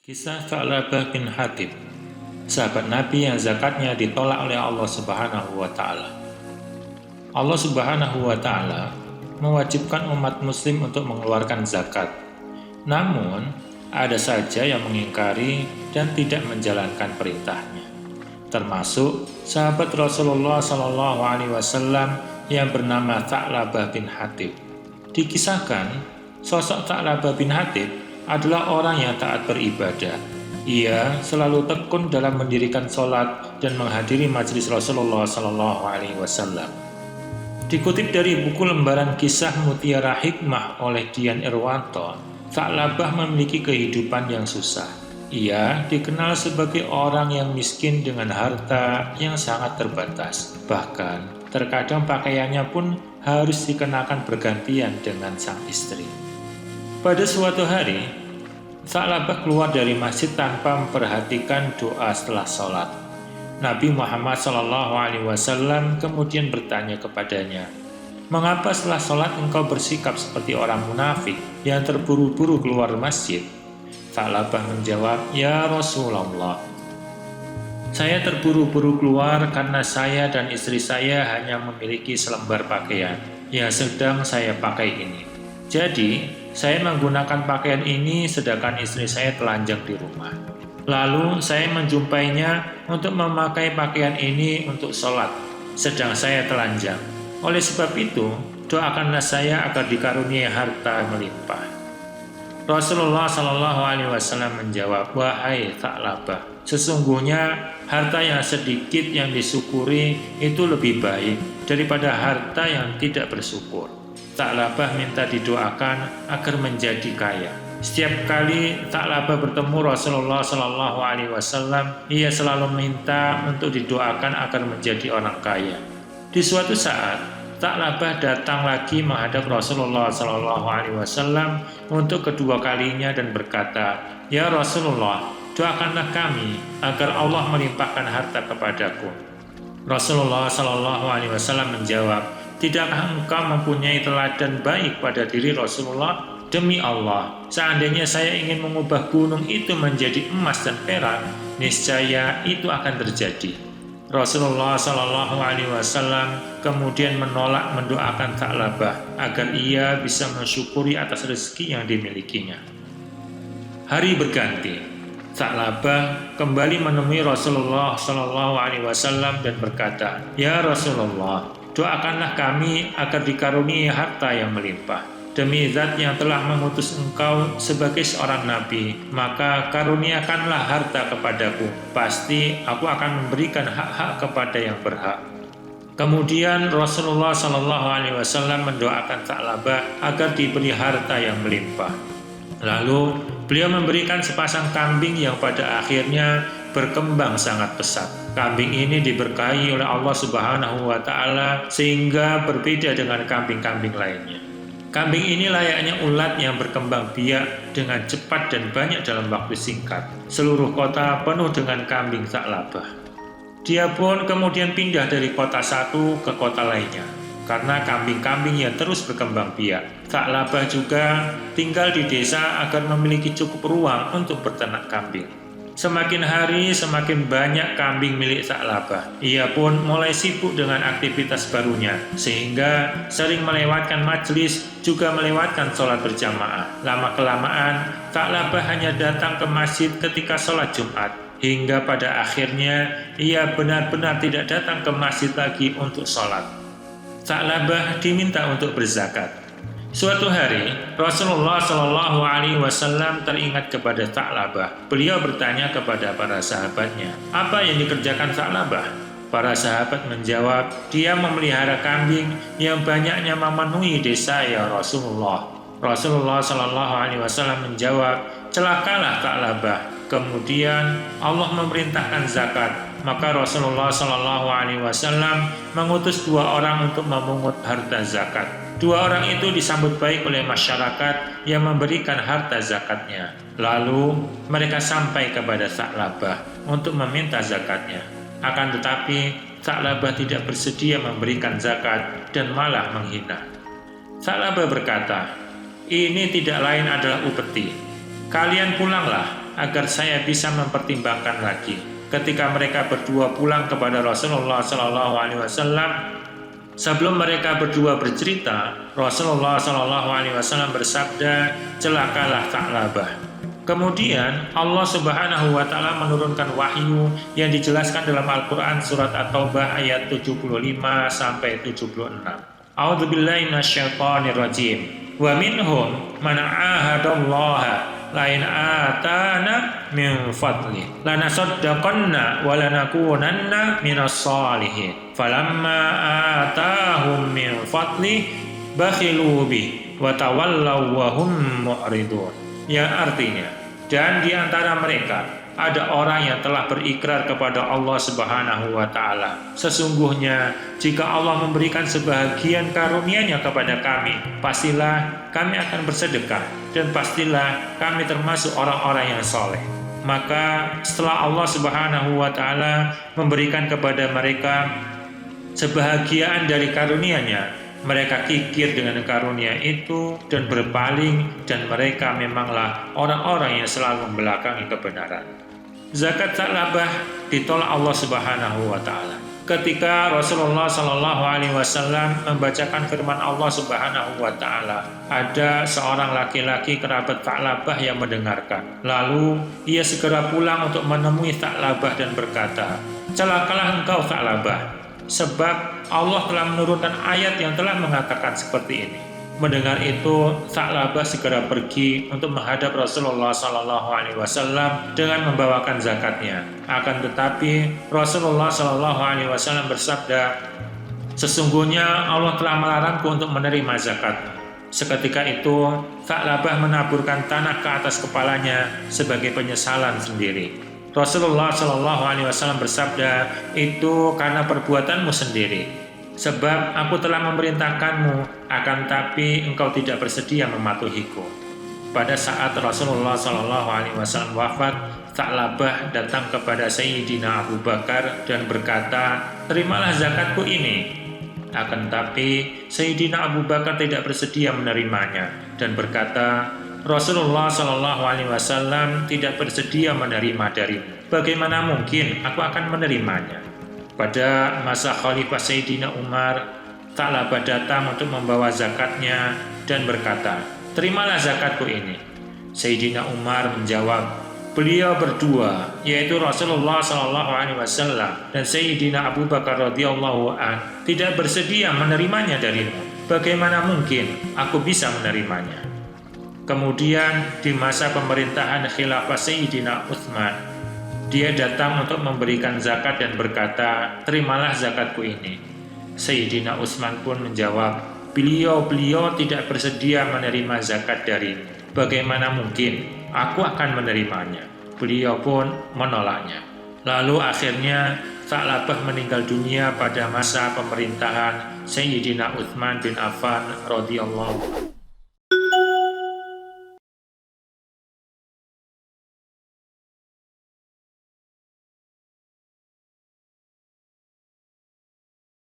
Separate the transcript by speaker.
Speaker 1: Kisah Tha'labah bin Hatib, sahabat Nabi yang zakatnya ditolak oleh Allah Subhanahu wa Ta'ala. Allah Subhanahu wa Ta'ala mewajibkan umat Muslim untuk mengeluarkan zakat. Namun, ada saja yang mengingkari dan tidak menjalankan perintahnya, termasuk sahabat Rasulullah SAW yang bernama Tha'labah bin Hatib. Dikisahkan, sosok Tha'labah bin Hatib adalah orang yang taat beribadah. Ia selalu tekun dalam mendirikan sholat dan menghadiri majelis Rasulullah SAW. Dikutip dari buku lembaran kisah Mutiara Hikmah oleh Dian Irwanto, Tha'labah memiliki kehidupan yang susah. Ia dikenal sebagai orang yang miskin dengan harta yang sangat terbatas. Bahkan, terkadang pakaiannya pun harus dikenakan bergantian dengan sang istri. Pada suatu hari, Tha'labah keluar dari masjid tanpa memperhatikan doa setelah sholat. Nabi Muhammad SAW kemudian bertanya kepadanya, "Mengapa setelah sholat engkau bersikap seperti orang munafik yang terburu-buru keluar masjid?" Tha'labah menjawab, "Ya Rasulullah, saya terburu-buru keluar karena saya dan istri saya hanya memiliki selembar pakaian yang sedang saya pakai ini. Jadi, saya menggunakan pakaian ini sedangkan istri saya telanjang di rumah. Lalu saya menjumpainya untuk memakai pakaian ini untuk sholat, sedang saya telanjang. Oleh sebab itu, doakanlah saya agar dikaruniai harta melimpah." Rasulullah SAW menjawab, "Wahai Tha'labah, sesungguhnya harta yang sedikit yang disyukuri itu lebih baik daripada harta yang tidak bersyukur." Tha'labah minta didoakan agar menjadi kaya. Setiap kali Tha'labah bertemu Rasulullah SAW, ia selalu minta untuk didoakan agar menjadi orang kaya. Di suatu saat, Tha'labah datang lagi menghadap Rasulullah SAW untuk kedua kalinya dan berkata, "Ya Rasulullah, doakanlah kami agar Allah melimpahkan harta kepadaku." Rasulullah SAW menjawab, "Tidakkah engkau mempunyai teladan baik pada diri Rasulullah? Demi Allah, seandainya saya ingin mengubah gunung itu menjadi emas dan perak, niscaya itu akan terjadi." Rasulullah SAW kemudian menolak mendoakan Tha'labah agar ia bisa mensyukuri atas rezeki yang dimilikinya. Hari berganti. Tha'labah kembali menemui Rasulullah SAW dan berkata, "Ya Rasulullah, doakanlah kami agar dikaruniai harta yang melimpah. Demi Zat yang telah mengutus engkau sebagai seorang nabi, maka karuniakanlah harta kepadaku. Pasti aku akan memberikan hak-hak kepada yang berhak." Kemudian Rasulullah SAW mendoakan Tha'labah agar diberi harta yang melimpah. Lalu beliau memberikan sepasang kambing yang pada akhirnya berkembang sangat pesat. Kambing ini diberkahi oleh Allah Subhanahu wa Ta'ala sehingga berbeda dengan kambing-kambing lainnya. Kambing ini layaknya ulat yang berkembang biak dengan cepat dan banyak dalam waktu singkat. Seluruh kota penuh dengan kambing Tha'labah. Dia pun kemudian pindah dari kota satu ke kota lainnya karena kambing-kambing yang terus berkembang biak. Tha'labah juga tinggal di desa agar memiliki cukup ruang untuk berternak kambing. Semakin hari semakin banyak kambing milik Tha'labah. Ia pun mulai sibuk dengan aktivitas barunya, sehingga sering melewatkan majelis, juga melewatkan sholat berjamaah. Lama-kelamaan, Tha'labah hanya datang ke masjid ketika sholat Jumat, hingga pada akhirnya ia benar-benar tidak datang ke masjid lagi untuk sholat. Tha'labah diminta untuk berzakat. Suatu hari, Rasulullah SAW teringat kepada Tha'labah. Beliau bertanya kepada para sahabatnya, "Apa yang dikerjakan Tha'labah?" Para sahabat menjawab, "Dia memelihara kambing yang banyaknya memenuhi desa, ya Rasulullah." Rasulullah SAW menjawab, "Celakalah Tha'labah." Kemudian Allah memerintahkan zakat. Maka Rasulullah SAW mengutus 2 orang untuk memungut harta zakat. 2 orang itu disambut baik oleh masyarakat yang memberikan harta zakatnya. Lalu mereka sampai kepada Tha'labah untuk meminta zakatnya. Akan tetapi Tha'labah tidak bersedia memberikan zakat dan malah menghina. Tha'labah berkata, "Ini tidak lain adalah upeti. Kalian pulanglah agar saya bisa mempertimbangkan lagi. Ketika mereka berdua pulang kepada Rasulullah SAW, sebelum mereka berdua bercerita, Rasulullah SAW bersabda, celakalah Tha'labah. Kemudian Allah Subhanahu wa Ta'ala menurunkan wahyu yang dijelaskan dalam Al-Quran surat At-Taubah ayat 75-76. A'udzubillahi minasyaitonirrajim. Wa minhum man 'ahadallaha lain atana min fadli lanasaddaqanna wa lanakunanna minas shalihin falamma atahum min fadli bakhilu bi wa tawallaw wa hum mu'ridun. Yang artinya, dan di antara mereka ada orang yang telah berikrar kepada Allah Subhanahu wa Ta'ala, sesungguhnya jika Allah memberikan sebahagian karunia-Nya kepada kami, pastilah kami akan bersedekah dan pastilah kami termasuk orang-orang yang soleh. Maka setelah Allah Subhanahu wa Ta'ala memberikan kepada mereka sebahagian dari karunia-Nya, mereka kikir dengan karunia itu dan berpaling, dan mereka memanglah orang-orang yang selalu membelakangi kebenaran. Zakat Tha'labah ditolak Allah Subhanahu wa Ta'ala. Ketika Rasulullah SAW membacakan firman Allah Subhanahu wa Ta'ala, ada seorang laki-laki kerabat Tha'labah yang mendengarkan. Lalu ia segera pulang untuk menemui Tha'labah dan berkata, celakalah engkau Tha'labah, sebab Allah telah menurunkan ayat yang telah mengatakan seperti ini. Mendengar itu, Tha'labah segera pergi untuk menghadap Rasulullah SAW dengan membawakan zakatnya. Akan tetapi, Rasulullah SAW bersabda, sesungguhnya Allah telah melarangku untuk menerima zakat. Seketika itu, Tha'labah menaburkan tanah ke atas kepalanya sebagai penyesalan sendiri. Rasulullah SAW bersabda, itu karena perbuatanmu sendiri. Sebab aku telah memerintahkanmu, akan tapi engkau tidak bersedia mematuhiku. Pada saat Rasulullah SAW wafat, Tha'labah datang kepada Sayyidina Abu Bakar dan berkata, terimalah zakatku ini. Akan tapi Sayyidina Abu Bakar tidak bersedia menerimanya dan berkata, Rasulullah SAW tidak bersedia menerima darimu. Bagaimana mungkin aku akan menerimanya? Pada masa Khalifah Sayyidina Umar, Tha'labah datang untuk membawa zakatnya dan berkata, terimalah zakatku ini. Sayyidina Umar menjawab, beliau berdua, yaitu Rasulullah SAW dan Sayyidina Abu Bakar radhiyallahu an, tidak bersedia menerimanya darimu. Bagaimana mungkin aku bisa menerimanya? Kemudian di masa pemerintahan Khilafah Sayyidina Utsman, dia datang untuk memberikan zakat dan berkata, terimalah zakatku ini. Sayyidina Utsman pun menjawab, beliau tidak bersedia menerima zakat darimu. Bagaimana mungkin aku akan menerimanya? Beliau pun menolaknya. Lalu akhirnya Tha'labah meninggal dunia pada masa pemerintahan Sayyidina Utsman bin Affan radhiyallahu anhu.